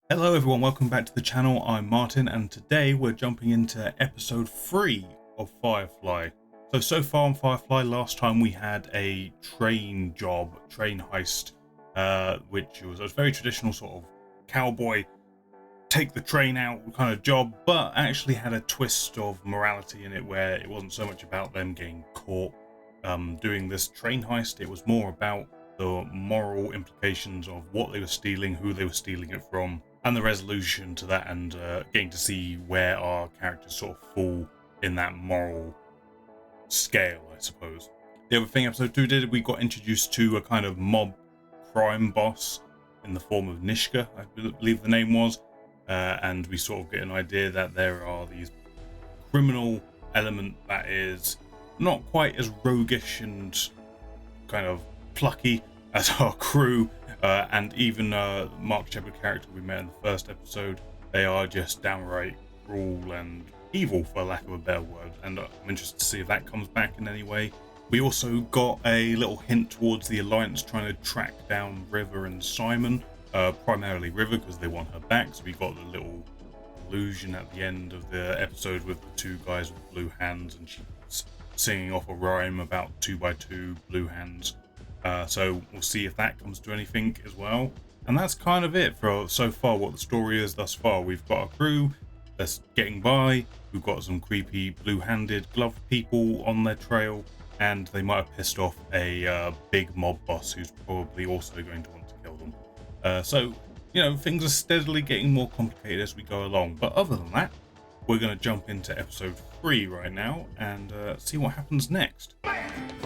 Hello everyone, welcome back to the channel. I'm Martin and today we're jumping into episode 3 of Firefly. So far on Firefly, last time we had a train heist, which was a very traditional sort of cowboy, take the train out kind of job, but actually had a twist of morality in it where it wasn't so much about them getting caught doing this train heist. It was more about the moral implications of what they were stealing, who they were stealing it from, and the resolution to that, and getting to see where our characters sort of fall in that moral scale, I suppose. The other thing episode 2 did, we got introduced to a kind of mob crime boss in the form of Nishka, I believe the name was, and we sort of get an idea that there are these criminal element that is not quite as roguish and kind of plucky as our crew, and even Mark Shepard character we met in the first episode. They are just downright cruel and evil, for lack of a better word, and I'm interested to see if that comes back in any way. We also got a little hint towards the Alliance trying to track down River and Simon, primarily River because they want her back, so we got the little illusion at the end of the episode with the two guys with blue hands, and she's singing off a rhyme about 2x2 blue hands. So we'll see if that comes to anything as well. And that's kind of it for so far, what the story is thus far. We've got a crew that's getting by, we've got some creepy blue-handed gloved people on their trail, and they might have pissed off a big mob boss who's probably also going to want to kill them. So, you know, things are steadily getting more complicated as we go along. But other than that, we're going to jump into episode 3 right now and see what happens next.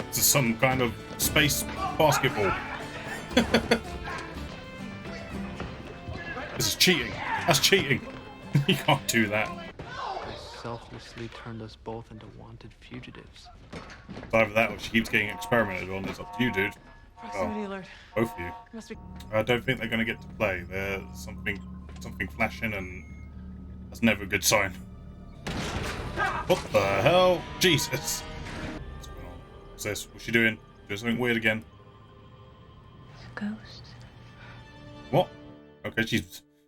This is some kind of space basketball. This is cheating. That's cheating. You can't do that. They selflessly turned us both into wanted fugitives. It's either that or she keeps getting experimented on. It's up to you, dude. Proximity alert. Both of you. Must be. I don't think they're going to get to play. There's something flashing, and that's never a good sign. What the hell? Jesus. What's going on? What's this? What's she doing? Doing something weird again. It's a ghost. What? Okay,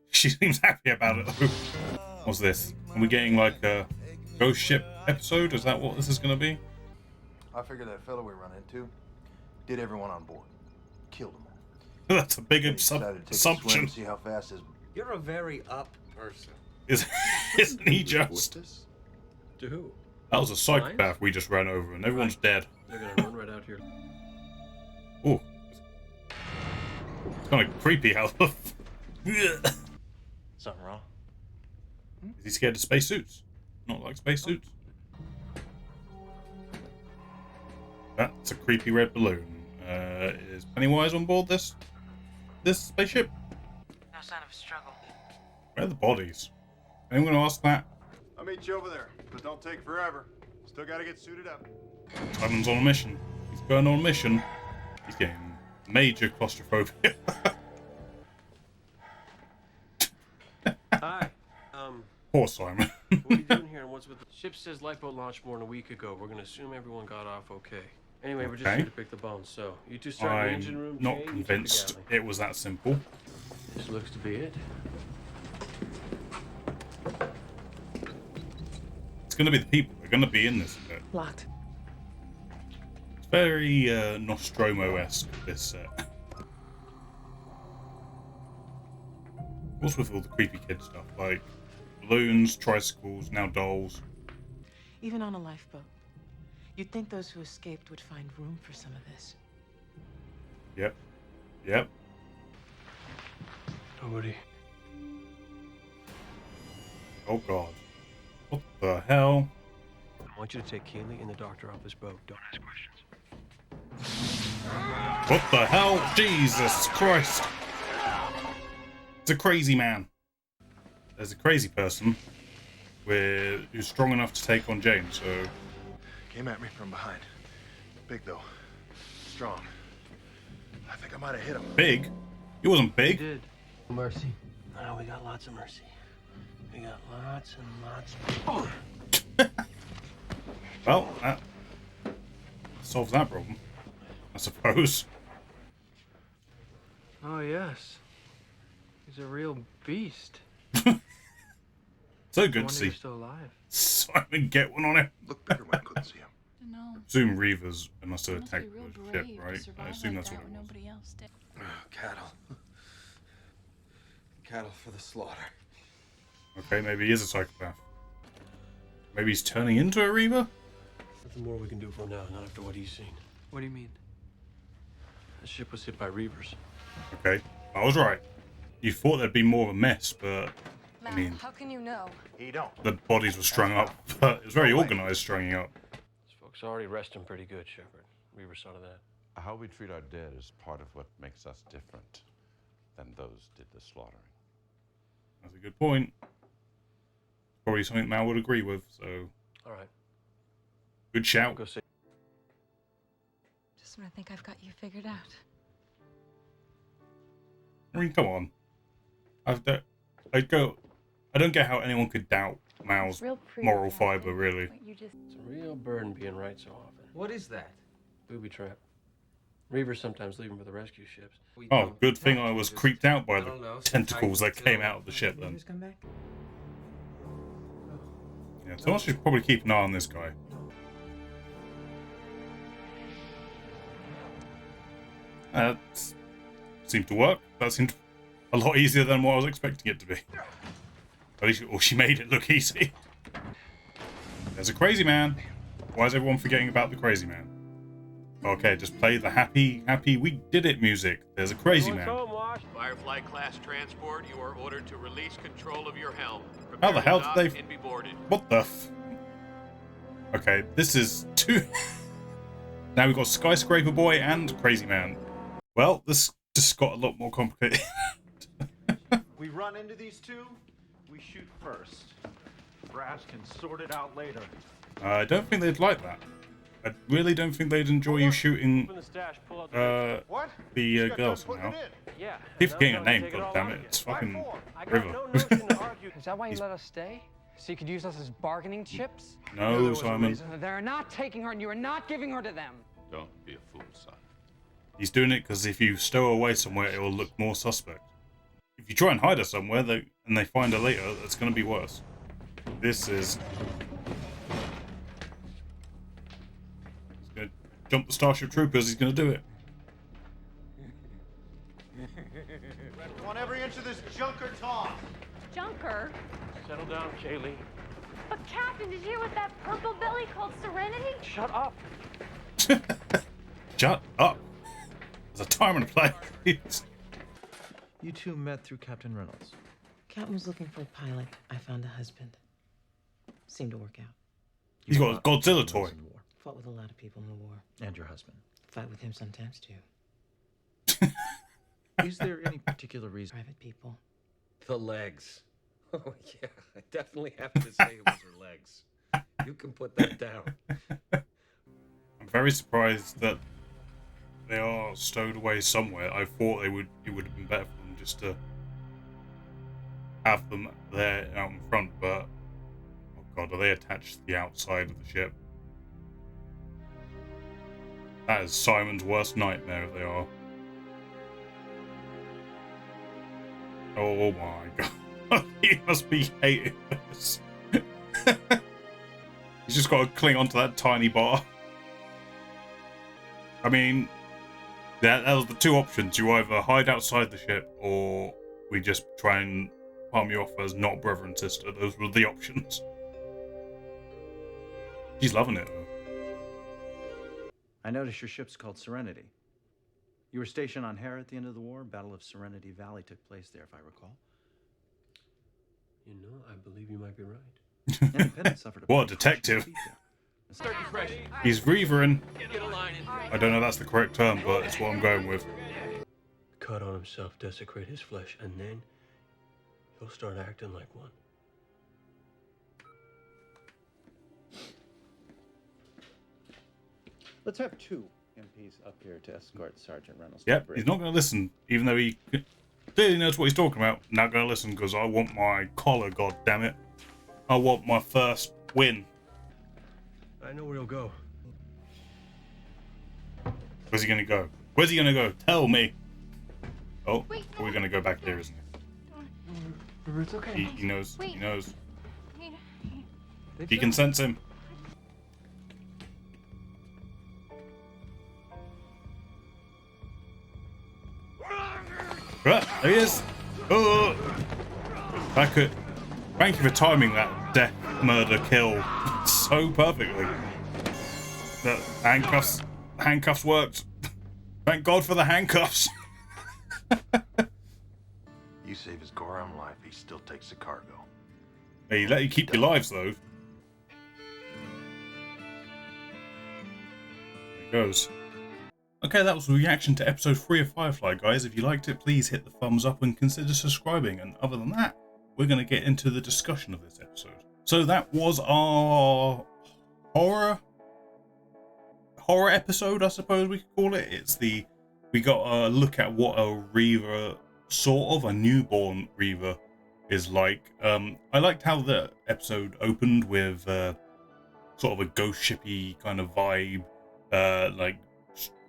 she seems happy about it though. What's this? Are we getting like a ghost ship episode? Is that what this is going to be? I figured that fellow we run into did everyone on board, killed them all. That's a big He decided to take a assumption. swim, see how fast his. You're a very up person. Isn't he just? To who? That was a psychopath we just ran over, and everyone's dead. They're gonna run right out here. Oh, it's kind of creepy how. Something wrong? Is he scared of spacesuits? Not like spacesuits. That's a creepy red balloon. Is Pennywise on board this spaceship? No sign of a struggle. Where are the bodies? Anyone gonna ask that? I'll meet you over there, but don't take forever. Still gotta get suited up. Simon's on a mission. He's going on a mission. He's getting major claustrophobia. Hi. Poor Simon. What are you doing here and what's with the ship says lifeboat launched more than a week ago. We're gonna assume everyone got off okay. Anyway, we're just Okay. here to pick the bones, so you two start in the engine I'm room. not Jay, you take the convinced galley. it was that simple. This looks to be it. It's gonna be the people. They're gonna be in this bit. Locked. It's very Nostromo-esque, this set. What's with all the creepy kid stuff? Like balloons, tricycles, now dolls. Even on a lifeboat, you'd think those who escaped would find room for some of this. Yep. Yep. Nobody. Oh god. What the hell? I want you to take Kaylee and the doctor off this boat. Don't ask questions. What the hell? Jesus Christ. It's a crazy man. There's a crazy person who's strong enough to take on James, so... Came at me from behind. Big though. Strong. I think I might have hit him. Big? He wasn't You big. did. Mercy. No, we got lots of mercy. We got lots and lots. Well, that solves that problem, I suppose. Oh yes. He's a real beast. So No good to wonder see you're still alive. Simon get one on him. Looked bigger when I couldn't see him. No. Assume Reavers must have Must be attacked real the brave ship, to right? I survive assume like that's that what it when was. nobody else did. Cattle. Cattle for the slaughter. Okay, maybe he is a psychopath. Maybe he's turning into a Reaver? Nothing more we can do for now, not after what he's seen. What do you mean? The ship was hit by Reavers. Okay, I was right. You thought there'd be more of a mess, but I mean, how can you know? He don't. the bodies were strung up, but it was very organized strung up. These folks already resting pretty good, Shepard. Reaver saw to that. How we treat our dead is part of what makes us different than those did the slaughtering. That's a good point. Probably something Mal would agree with, so All right, good I'll shout. go see. Just when I think I've got you figured out. I mean, come on. I don't get how anyone could doubt Mal's Real pretty, moral Captain, fiber, really. but you just... It's a real burden being right so often. What is that? Booby trap. Reavers sometimes leave them for the rescue ships. Oh, good thing I was creeped out by the tentacles that came out of the ship then. Come back. Yeah, someone should probably keep an eye on this guy. That seemed to work. That seemed a lot easier than what I was expecting it to be. At least, or she made it look easy. There's a crazy man. Why is everyone forgetting about the crazy man? Okay, just play the happy, we did it music. There's a crazy man. Firefly class transport, you are ordered to release control of your helm. How the hell did they... And be boarded. What the f... Okay, this is too... Now we've got Skyscraper Boy and Crazy Man. Well, this just got a lot more complicated. We run into these two, we shoot first. Brass can sort it out later. I don't think they'd like that. I really don't think they'd enjoy you shooting Open the stash, pull out the What? the girl somehow. Yeah. Keep forgetting her now name, take it all goddammit. out of It's you. fucking I got River. no notion to argue. Is that why you He's- let us stay? So you could use us as bargaining chips? No, Simon. They're not taking her and you are not giving her to them. Don't be a fool, son. He's doing it because if you stow her away somewhere, it will look more suspect. If you try and hide her somewhere and they find her later, it's going to be worse. This is... He's going to jump the Starship Troopers. He's going to do it. Want every inch of this junker tossed. Junker? Settle down, Kaylee. But Captain, did you hear what that purple belly called Serenity? Shut up. Shut up. There's a time and a place. You two met through Captain Reynolds. Captain was looking for a pilot. I found a husband. Seemed to work out. He's got a Godzilla toy. In war. Fought with a lot of people in the war. And your husband. Fight with him sometimes too. Is there any particular reason? Private people. The legs. Oh, yeah. I definitely have to say it was her legs. You can put that down. I'm very surprised that they are stowed away somewhere. I thought it would have been better for them just to have them there out in front, but oh god, are they attached to the outside of the ship? That is Simon's worst nightmare if they are. Oh my god, he must be hating this. He's just got to cling onto that tiny bar. I mean, that was the two options. You either hide outside the ship, or we just try and palm you off as not brother and sister. Those were the options. She's loving it, though. I noticed your ship's called Serenity. You were stationed on Hera at the end of the war. Battle of Serenity Valley took place there, if I recall. You know, I believe you might be right. Independence suffered a What a pretty detective. harsh defeat He's reavering. Get a line in. I don't know if that's the correct term, but it's what I'm going with. Cut on himself, desecrate his flesh, and then he'll start acting like one. Let's have two MPs up here to escort Sergeant Reynolds. Yep, he's not going to listen, even though he clearly knows what he's talking about. Not going to listen because I want my collar, god damn it. I want my first win. I know where he'll go. Where's he going to go? Where's he going to go? Tell me. Oh, we're going to go back there, isn't it? River, it's okay. He knows. He knows. They He can sense him. There he is. Oh, thank you for timing that death, murder, kill so perfectly. The handcuffs worked. Thank God for the handcuffs. You save his Goron life, he still takes the cargo. He let you keep your lives though. There it goes. Okay, that was a reaction to episode 3 of Firefly, guys. If you liked it, please hit the thumbs up and consider subscribing. And other than that, we're going to get into the discussion of this episode. So that was our horror episode, I suppose we could call it. We got a look at what a Reaver, sort of a newborn Reaver, is like. I liked how the episode opened with sort of a ghost shippy kind of vibe, like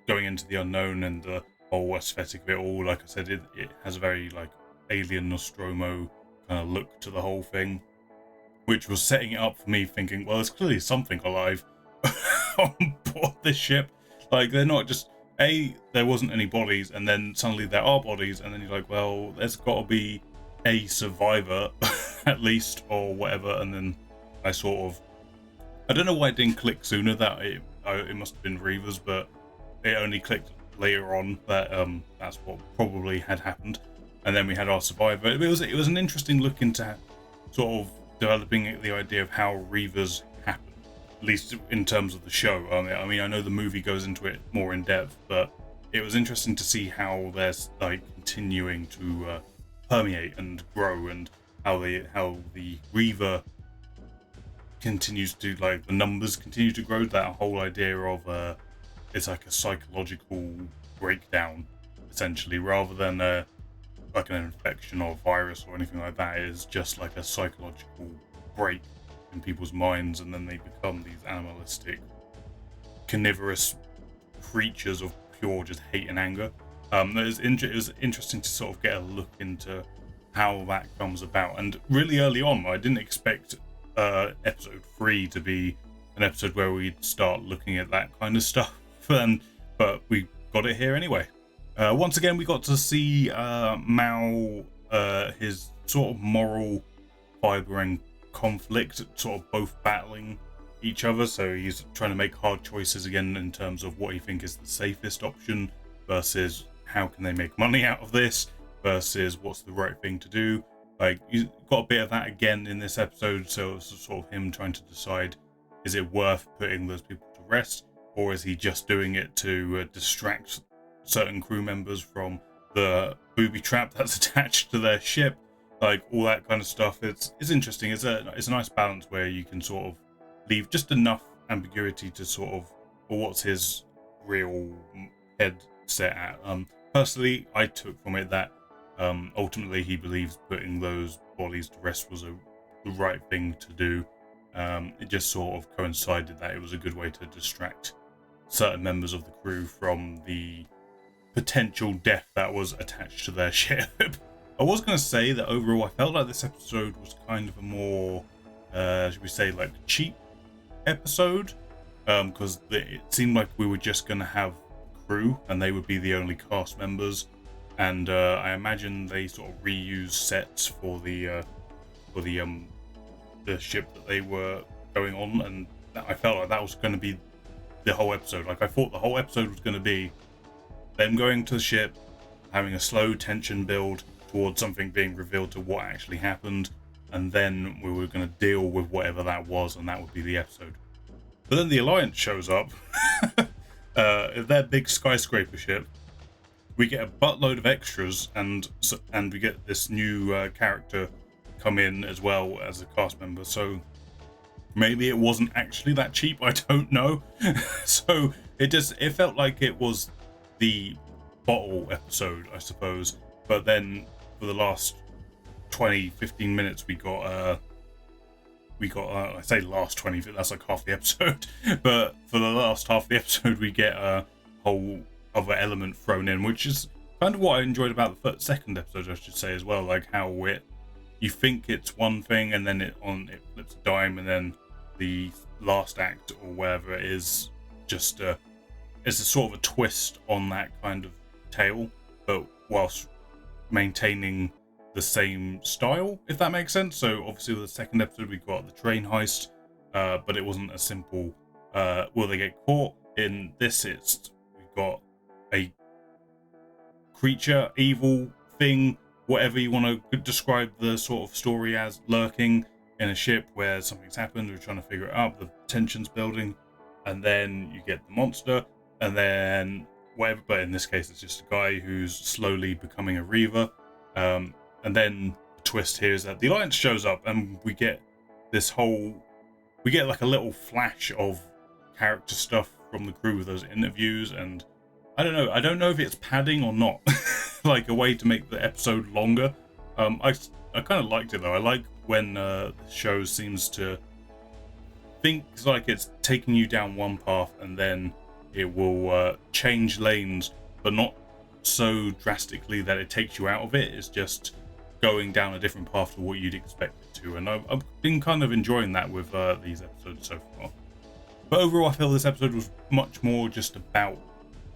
going into the unknown and the whole aesthetic of it all. Like I said, it has a very like alien Nostromo kind of look to the whole thing, which was setting it up for me thinking, well, there's clearly something alive on board this ship. Like, they're not just there wasn't any bodies and then suddenly there are bodies, and then you're like, well, there's got to be a survivor at least, or whatever. And then I don't know why it didn't click sooner that it must have been Reavers, but it only clicked later on that that's what probably had happened. And then we had our survivor. It was an interesting look into sort of developing the idea of how Reavers happen, at least in terms of the show. I mean, I know the movie goes into it more in depth, but it was interesting to see how they're like continuing to permeate and grow, and how the Reaver continues to, like, the numbers continue to grow. That whole idea of it's like a psychological breakdown, essentially, rather than like an infection or virus or anything like that. It is just like a psychological break in people's minds, and then they become these animalistic, carnivorous creatures of pure just hate and anger. It was interesting to sort of get a look into how that comes about. And really early on, I didn't expect episode 3 to be an episode where we'd start looking at that kind of stuff. But we got it here anyway. Once again, we got to see Mao, his sort of moral fiber and conflict, sort of both battling each other. So he's trying to make hard choices again in terms of what he thinks is the safest option versus how can they make money out of this versus what's the right thing to do. Like, you got a bit of that again in this episode. So it's sort of him trying to decide, is it worth putting those people to rest, or is he just doing it to distract certain crew members from the booby trap that's attached to their ship? Like, all that kind of stuff. It's interesting. It's a nice balance where you can sort of leave just enough ambiguity to sort of, for what's his real head set at. Personally, I took from it that ultimately he believes putting those bodies to rest was the right thing to do. It just sort of coincided that it was a good way to distract certain members of the crew from the potential death that was attached to their ship. I was going to say that overall I felt like this episode was kind of a more, should we say, like, cheap episode, because it seemed like we were just going to have crew and they would be the only cast members, and I imagine they sort of reused sets for the ship that they were going on, and I felt like that was going to be the whole episode. Like, I thought the whole episode was going to be them going to the ship, having a slow tension build towards something being revealed to what actually happened, and then we were going to deal with whatever that was, and that would be the episode. But then the Alliance shows up, their big skyscraper ship. We get a buttload of extras, and we get this new character come in as well as a cast member. So maybe it wasn't actually that cheap. I don't know. So it felt like it was the bottle episode, I suppose. But then for the last 20-15 minutes, we got I say last 20, that's like half the episode. But for the last half of the episode, we get a whole other element thrown in, which is kind of what I enjoyed about the second episode, I should say, as well. Like how you think it's one thing, and then it flips a dime, and then the last act or whatever it is just it's a sort of a twist on that kind of tale, but whilst maintaining the same style, if that makes sense. So obviously with the second episode we got the train heist, but it wasn't a simple will they get caught. In this, we've got a creature, evil thing, whatever you want to describe the sort of story as, lurking in a ship where something's happened. We're trying to figure it out. The tension's building, and then you get the monster, and then whatever. But in this case, it's just a guy who's slowly becoming a Reaver. And then the twist here is that the Alliance shows up, and we get like a little flash of character stuff from the crew with those interviews, and I don't know if it's padding or not, like a way to make the episode longer. I kind of liked it though. I like when the show seems to think like it's taking you down one path and then it will change lanes, but not so drastically that it takes you out of it. It's just going down a different path to what you'd expect it to, and I've been kind of enjoying that with these episodes so far. But overall, I feel this episode was much more just about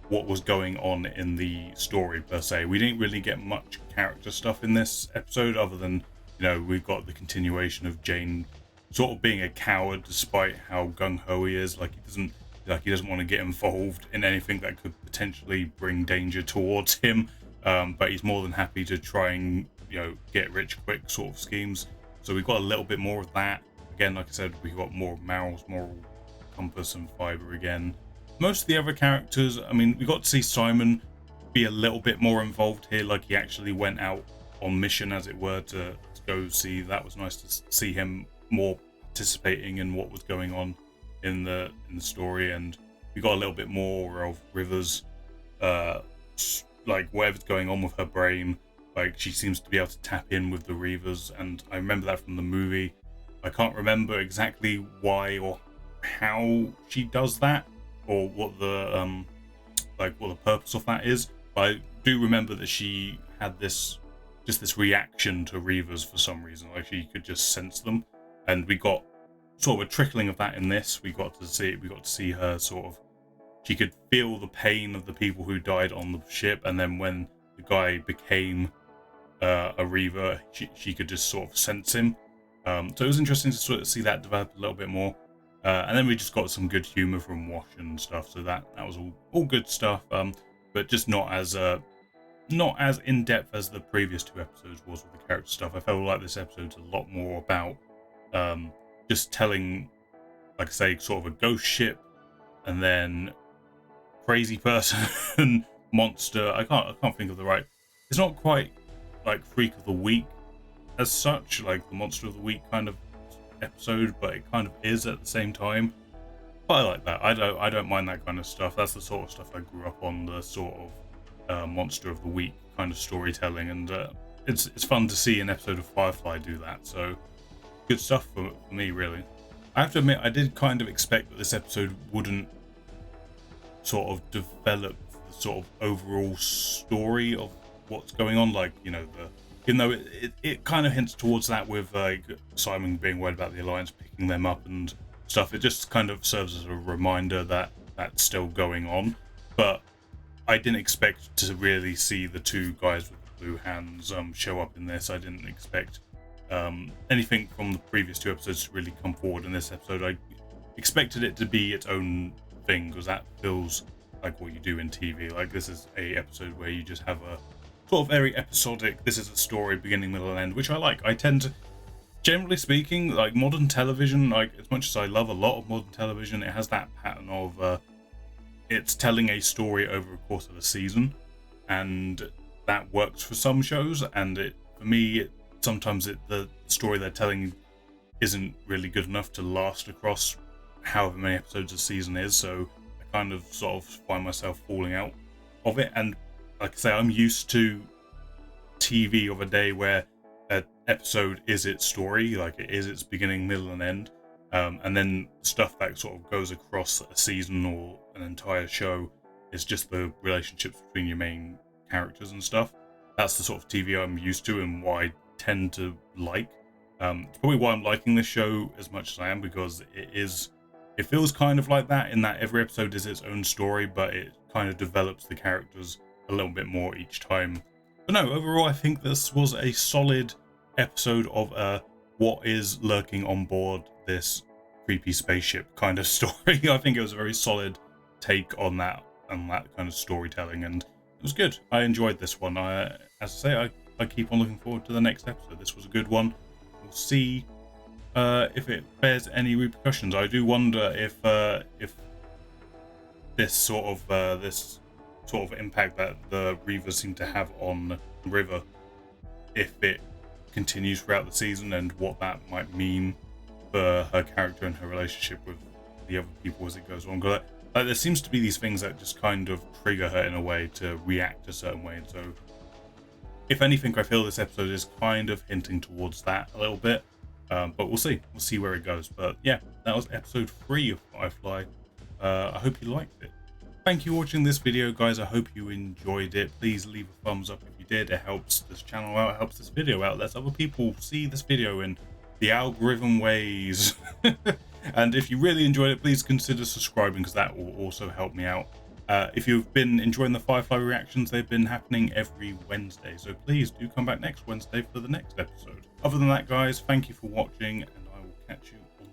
what was going on in the story per se. We didn't really get much character stuff in this episode, other than, you know, we've got the continuation of Jane sort of being a coward despite how gung-ho he is. Like he doesn't want to get involved in anything that could potentially bring danger towards him, but he's more than happy to try and, you know, get rich quick sort of schemes. So we've got a little bit more of that. Again, like I said, we got more of Maryl's moral compass and fiber again. Most of the other characters, I mean, we got to see Simon be a little bit more involved here. Like he actually went out on mission, as it were, to go see. That was nice to see him more participating in what was going on in the story. And we got a little bit more of Rivers, like whatever's going on with her brain. Like she seems to be able to tap in with the Reavers, and I remember that from the movie. I can't remember exactly why or how she does that, or what the purpose of that is. But I do remember that she had this reaction to Reavers for some reason. Like she could just sense them, and we got sort of a trickling of that in this. We got to see her sort of, she could feel the pain of the people who died on the ship, and then when the guy became a Reaver, she could just sort of sense him. So it was interesting to sort of see that develop a little bit more. And then we just got some good humor from Wash and stuff, so that was all good stuff, but just not as in depth as the previous two episodes was with the character stuff. I felt like this episode's a lot more about just telling, like I say, sort of a ghost ship, and then crazy person, monster. I can't think of the right. It's not quite like Freak of the Week as such, like the Monster of the Week kind of episode, but it kind of is at the same time. But I like that. I don't mind that kind of stuff. That's the sort of stuff I grew up on, the sort of Monster of the Week kind of storytelling, and it's fun to see an episode of Firefly do that. So good stuff for me, really. I have to admit, I did kind of expect that this episode wouldn't sort of develop the sort of overall story of what's going on, like, you know, even though it kind of hints towards that with like Simon being worried about the Alliance picking them up and stuff. It just kind of serves as a reminder that that's still going on. But I didn't expect to really see the two guys with the blue hands show up in this. I didn't expect anything from the previous two episodes to really come forward in this episode. I expected it to be its own thing, because that feels like what you do in TV. Like, this is a episode where you just have a sort of very episodic, this is a story, beginning, middle, and end, which I like. I tend to, generally speaking, like modern television, like as much as I love a lot of modern television, it has that pattern of it's telling a story over the course of a season, and that works for some shows, and for me, sometimes the story they're telling isn't really good enough to last across however many episodes a season is, so I kind of sort of find myself falling out of it. And like I say, I'm used to TV of a day where an episode is its story, like it is its beginning, middle, and end, and then stuff that sort of goes across a season or an entire show is just the relationships between your main characters and stuff. That's the sort of TV I'm used to, and why tend to like. It's probably why I'm liking this show as much as I am, because it feels kind of like that, in that every episode is its own story, but it kind of develops the characters a little bit more each time. But no, overall, I think this was a solid episode of what is lurking on board this creepy spaceship kind of story. I think it was a very solid take on that kind of storytelling, and it was good. I enjoyed this one. As I say, I keep on looking forward to the next episode. This was a good one. We'll see if it bears any repercussions. I do wonder if this sort of impact that the Reavers seem to have on River, if it continues throughout the season, and what that might mean for her character and her relationship with the other people as it goes on. Like, there seems to be these things that just kind of trigger her in a way to react a certain way, and so if anything, I feel this episode is kind of hinting towards that a little bit. But we'll see where it goes. But yeah, that was episode 3 of Firefly. I hope you liked it. Thank you for watching this video, guys. I hope you enjoyed it. Please leave a thumbs up if you did. It helps this channel out, it helps this video out, lets other people see this video in the algorithm ways. And if you really enjoyed it, please consider subscribing, because that will also help me out. If you've been enjoying the Firefly reactions, they've been happening every Wednesday, so please do come back next Wednesday for the next episode. Other than that, guys, thank you for watching, and I will catch you on